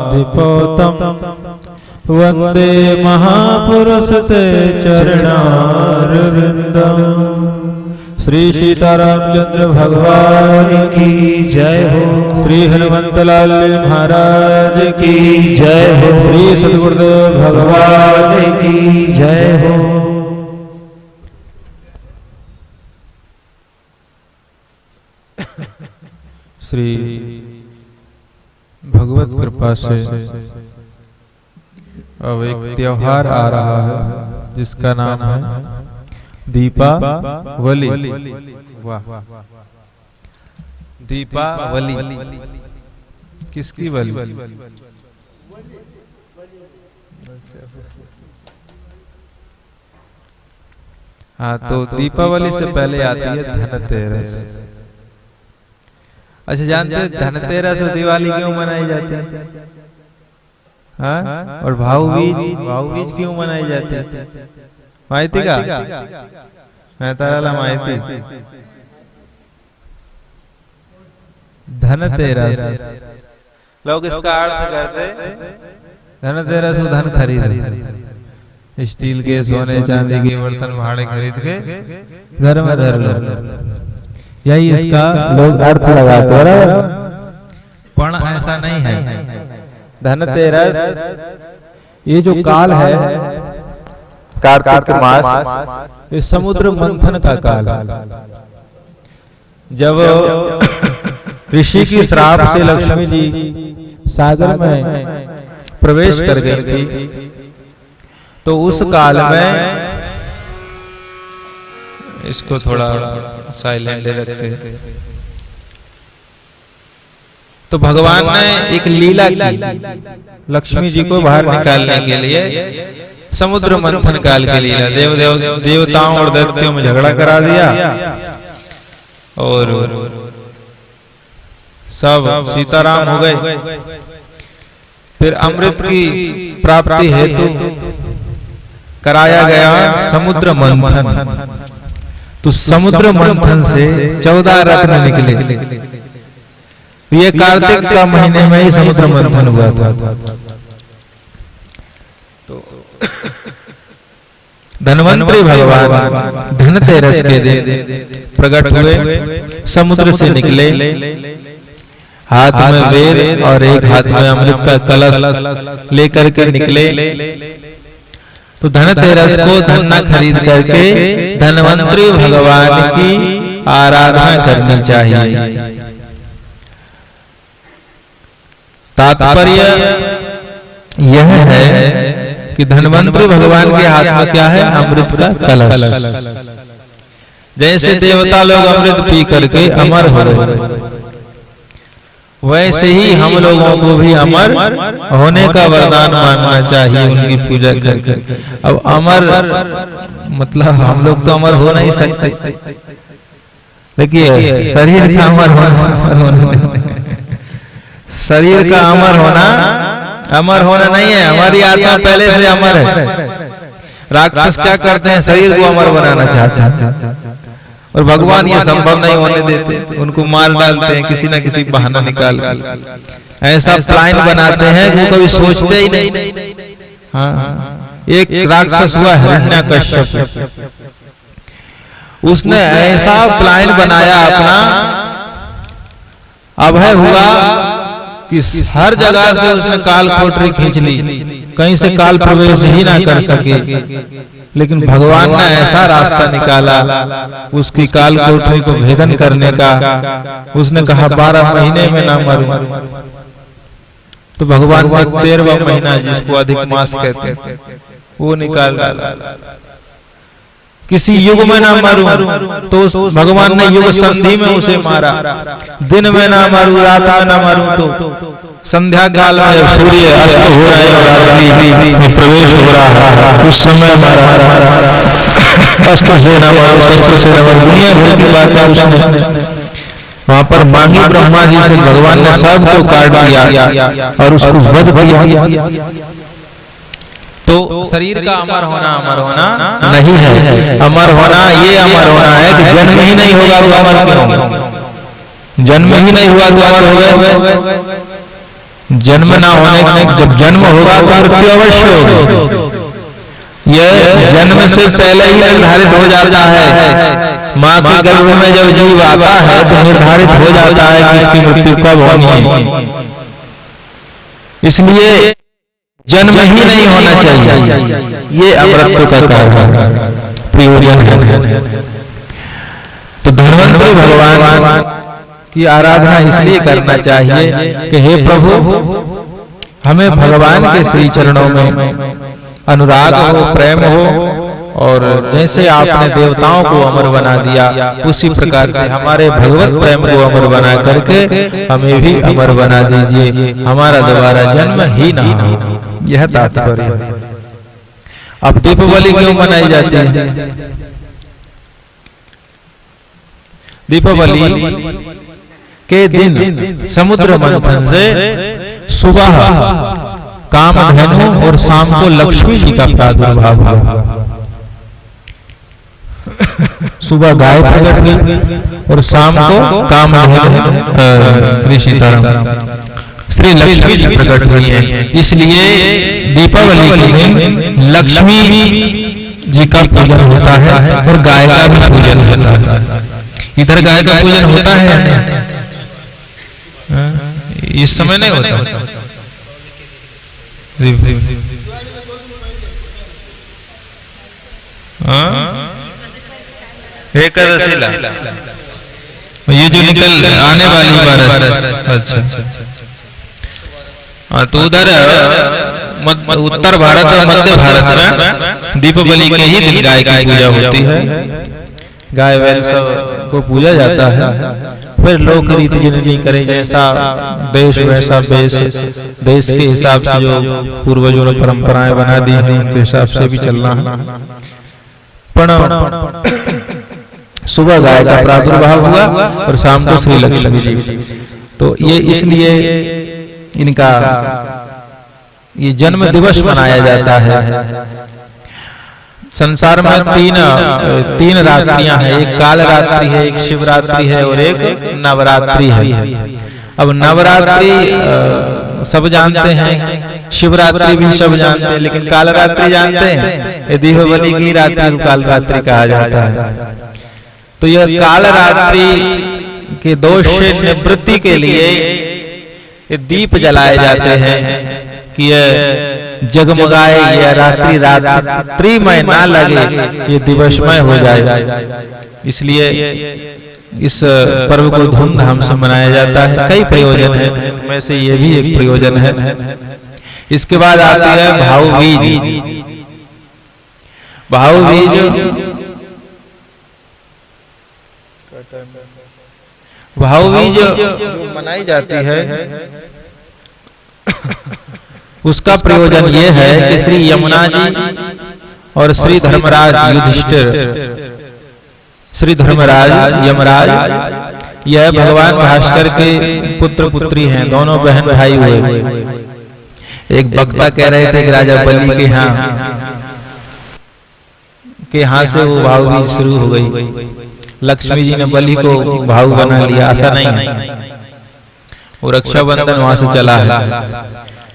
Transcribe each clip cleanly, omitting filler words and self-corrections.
शान्तिपोतम् वन्दे महापुरुष ते चरणारविन्दम्। श्री सीतारामचंद्र भगवान की जय हो। श्री हनुमंतलाल महाराज की जय हो। श्री सद्गुरुदेव भगवान की जय हो। श्री भगवत कृपा से अब एक त्योहार आ रहा है जिसका नाम है दीपावली। वाह, दीपावली किसकी वली? हाँ, तो दीपावली से पहले आती है धनतेरस। अच्छा, जानते हैं धनतेरस और दिवाली क्यों मनाई जाती है? हाँ, और भाऊबीज क्यों मनाई जाती है? माहिती का मैं तारा माहिती। धनतेरस लोग इसका अर्थ करते धनतेरस वो धन खरीद, स्टील के सोने चांदी के बर्तन भाड़े खरीद के घर में धर लो, यही इसका लोग अर्थ लगाते हैं। पण ऐसा नहीं है। धनतेरस ये जो काल है कार्तिक मास, ये समुद्र मंथन का काल है। जब ऋषि की श्राप से लक्ष्मी जी सागर में प्रवेश कर गई थी, तो उस काल में इसको थोड़ा साइलेंट रखते हैं। तो भगवान ने एक लीला की लक्ष्मी जी को बाहर निकालने के लिए। समुद्र मंथन काल के लिए देवताओं और दैत्यों में झगड़ा करा दिया और सब सीताराम हो गए। फिर अमृत की प्राप्ति हेतु कराया गया समुद्र मंथन। तो समुद्र मंथन से 14 रत्न निकले। ये कार्तिक का महीने में ही समुद्र मंथन हुआ था। तो धन्वंतरी भगवान धनतेरस के दिन प्रकट हुए, समुद्र से निकले, हाथ में वेद और एक हाथ में अमृत का कलश लेकर के निकले। तो धनतेरस को धन खरीद करके धन्वंतरी भगवान की आराधना करनी चाहिए। तात्पर्य यह है कि धन्वंतरी भगवान के हाथ में क्या है? अमृत का कलश। जैसे देवता लोग अमृत पी करके अमर हो रहे, वैसे ही हम लोगों को भी अमर होने का वरदान मानना चाहिए उनकी पूजा करके। अब अमर मतलब हम लोग तो अमर हो नहीं सकते। देखिए, शरीर का अमर होना, शरीर का अमर होना नहीं है। हमारी आत्मा पहले से अमर है। राक्षस क्या करते हैं? शरीर को अमर बनाना चाहते हैं, और भगवान ये संभव नहीं होने देते। उनको मार डालते हैं किसी न किसी बहाना निकाल कर। ऐसा प्लान बनाते हैं कि कभी सोचते ही नहीं। हाँ, एक राक्षस हुआ हिरण्यकश्यप, उसने ऐसा प्लान बनाया अपना, अभय हुआ कि हर जगह से उसने काल कोठरी खींच ली, कहीं से काल प्रवेश ही ना कर सके। लेकिन भगवान ने ऐसा रास्ता निकाला उसकी काल कोठरी को भेदन करने का। उसने कहा 12 महीने में ना मरूं। तो भगवान ने 13वां महीना, जिसको अधिक मास कहते हैं, वो निकाल डाला। किसी युग में ना मरूं, तो भगवान ने युग संधि में उसे मारा। दिन में ना मरूं, रात में ना मरूं, तो संध्या काल में जब सूर्य अस्त हो रहा है और रात्रि में प्रवेश हो रहा है, उस समय मारा। अस्त्र से न मारो, शस्त्र से न मारो, दुनिया भर की बातें उसने वहां पर मांगी। ब्रह्मा जी से भगवान ने सबको काट दिया और उसको वध किया। तो शरीर का अमर होना नहीं है। अमर होना ये अमर होना है कि जन्म ही नहीं होगा तो अमर क्यों? जन्म ही नहीं हुआ तो अमर हो गए। जन्म ना होने, जब जन्म होगा तो मृत्यु अवश्य होगी। यह जन्म से पहले ही निर्धारित हो जाता है। माँ के गर्भ में जब जीव आता है तो निर्धारित हो जाता है कि इसकी मृत्यु कब होनी है। इसलिए जन्म ही नहीं होना चाहिए, ये अमृत्यु का कारण प्रयोजन है। तो धन्वंतरि भगवान की आराधना इसलिए करना चाहिए कि हे प्रभु, हमें भगवान के श्री चरणों में अनुराग हो, प्रेम हो, और जैसे आपने देवताओं को अमर बना दिया उसी प्रकार से हमारे भगवत प्रेम को अमर बना करके हमें भी अमर बना दीजिए, हमारा दोबारा जन्म ही ना हो। यह तात्पर्य है। अब दीपावली क्यों मनाई जाती है? दीपावली के दिन समुद्र मंथन से सुबह कामधेनु और शाम को लक्ष्मी जी का प्रादुर्भाव हुआ। सुबह गाय प्रकट हुई और शाम को कामधेनु श्री सीताराम श्री लक्ष्मी जी प्रकट हुई है। इसलिए दीपावली के दिन लक्ष्मी जी का पूजन होता है और गाय का भी पूजन होता है। इधर गाय का पूजन होता है, इस समय नहीं होता। एकादशी ला ये जो निकल आने वाली बात। अच्छा, तो उधर उत्तर भारत और मध्य भारत में दीपावली के ही दिन गाय की पूजा होती है। गाय बैल सब को पूजा जाता है। फिर लोक रीति जिनकी करें, जैसा देश वैसा बेश, देश के हिसाब से जो पूर्वजों ने परंपराएं बना दी हैं उनके हिसाब से भी चलना है। पर सुबह गाय का प्रादुर्भाव हुआ और शाम को श्री लक्ष्मी जी। तो ये इसलिए इनका ये जन्म दिवस मनाया जाता है। संसार में तीन रात्रियां हैं, एक काल रात्रि है, एक शिवरात्रि है और एक नवरात्रि है। अब नवरात्रि सब जानते हैं, शिवरात्रि भी सब जानते हैं, लेकिन काल रात्रि जानते हैं? ये दीपावली की रात्रि को काल रात्रि कहा जाता है। तो यह काल रात्रि के दोष से निवृत्ति के लिए ये दीप जलाए जाते हैं कि यह जगमगाए, यह रात्रिमय ना लगे, ये दिवसमय हो जाए। इसलिए इस पर्व को धूमधाम से मनाया जाता है। कई प्रयोजन है, उनमें से ये भी एक प्रयोजन है। इसके बाद आती है भाऊबीज। भाऊबीज जो मनाई जाती है उसका प्रयोजन ये है कि श्री यमुना जी और श्री धर्मराज युधिष्ठिर, श्री धर्मराज यमराज, यह भगवान भास्कर के पुत्र पुत्री हैं, दोनों बहन भाई हुए। एक वक्ता कह रहे थे कि राजा बलि के यहाँ से वो भाऊबीज शुरू हो गई। लक्ष्मी जी ने बलि को भाऊ बना लिया, ऐसा नहीं है। वो रक्षाबंधन वहां से चला है।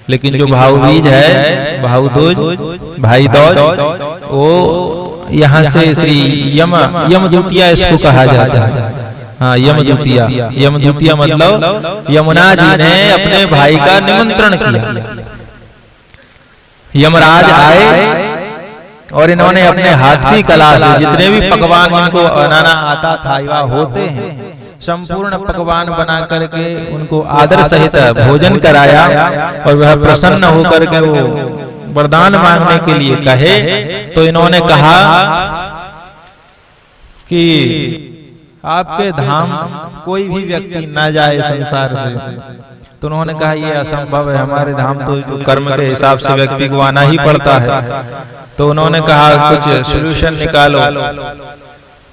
लेकिन जो भाऊबीज है, भाऊ दूज, भाई दूज, वो यहाँ से श्री यम द्वितीया इसको कहा जाता है। हाँ, यम द्वितीया मतलब यमुना जी ने अपने भाई का निमंत्रण किया। यमराज आए और इन्होंने अपने हाथ की कला से जितने भी पकवान इनको बनाना आता था या होते हैं, संपूर्ण पकवान बना करके उनको आदर सहित भोजन कराया और वह प्रसन्न होकर के वो वरदान मांगने के लिए कहे। तो इन्होंने कहा कि आपके धाम कोई भी व्यक्ति न जाए संसार से। तो उन्होंने कहा ये असंभव है, हमारे धाम तो जो कर्म के हिसाब से व्यक्ति को आना ही पड़ता है। तो उन्होंने कहा कुछ सॉल्यूशन निकालो।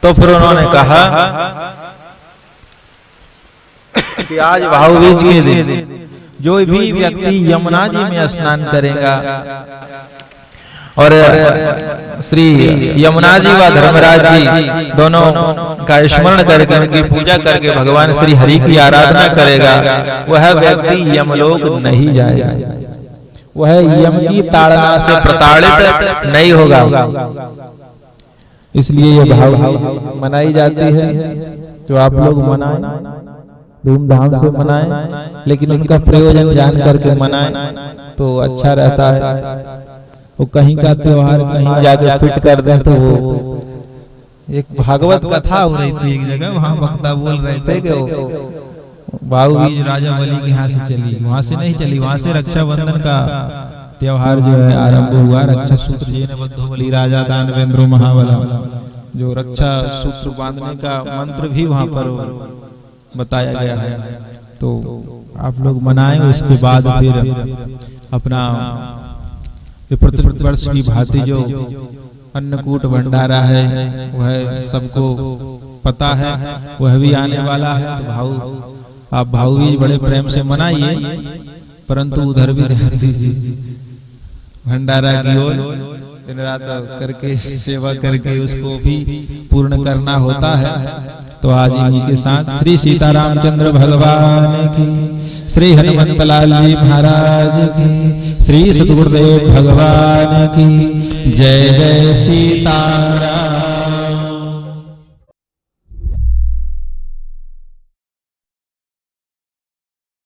तो फिर उन्होंने कहा कि आज भाऊबीज के दिन जो भी व्यक्ति यमुना जी में स्नान करेगा और श्री यमुना जी व धर्मराज जी दोनों का स्मरण करके उनकी पूजा करके भगवान श्री हरि की आराधना करेगा, वह व्यक्ति यमलोक नहीं जाएगा, वह यम की ताड़ना से प्रताड़ित नहीं होगा। इसलिए ये भाव मनाई जाती है, जो आप लोग मनाएं, धूमधाम से मनाएं, लेकिन उनका प्रयोजन जान करके मनाएं तो अच्छा रहता है। वो कहीं का त्योहार कहीं जाके फिट कर दें तो वो एक भागवत कथा हो रही थी एक जगह, वहां वक्ता बोल रहे थे कि वो भाऊ बीज राजा बलि के यहाँ से चली, वहां से नहीं चली, वहां से रक्षाबंधन का त्योहार जो है आरंभ हुआ। रक्षा सूत्र जी ने बद्धो बलि राजा दानवेंद्रो महाबला, जो रक्षा सूत्र बांधने का मंत्र भी वहां पर बताया गया है। तो आप लोग मनाएं, उसके बाद फिर अपना प्रतिवर्ष की भांति जो अन्नकूट भंडारा है वह सबको पता है, वह भी आने वाला है। तो आप भाऊ बीज बड़े प्रेम से मनाइए, परंतु उधर भी ध्यान दीजिए, भंडारा की ओर दिन रात करके सेवा करके उसको भी पूर्ण करना होता है। तो आज इन्हीं के साथ श्री सीतारामचंद्र भगवान की, श्री हनुमंतलाल जी महाराज की, श्री सतगुरुदेव भगवान की जय। जय सीताराम।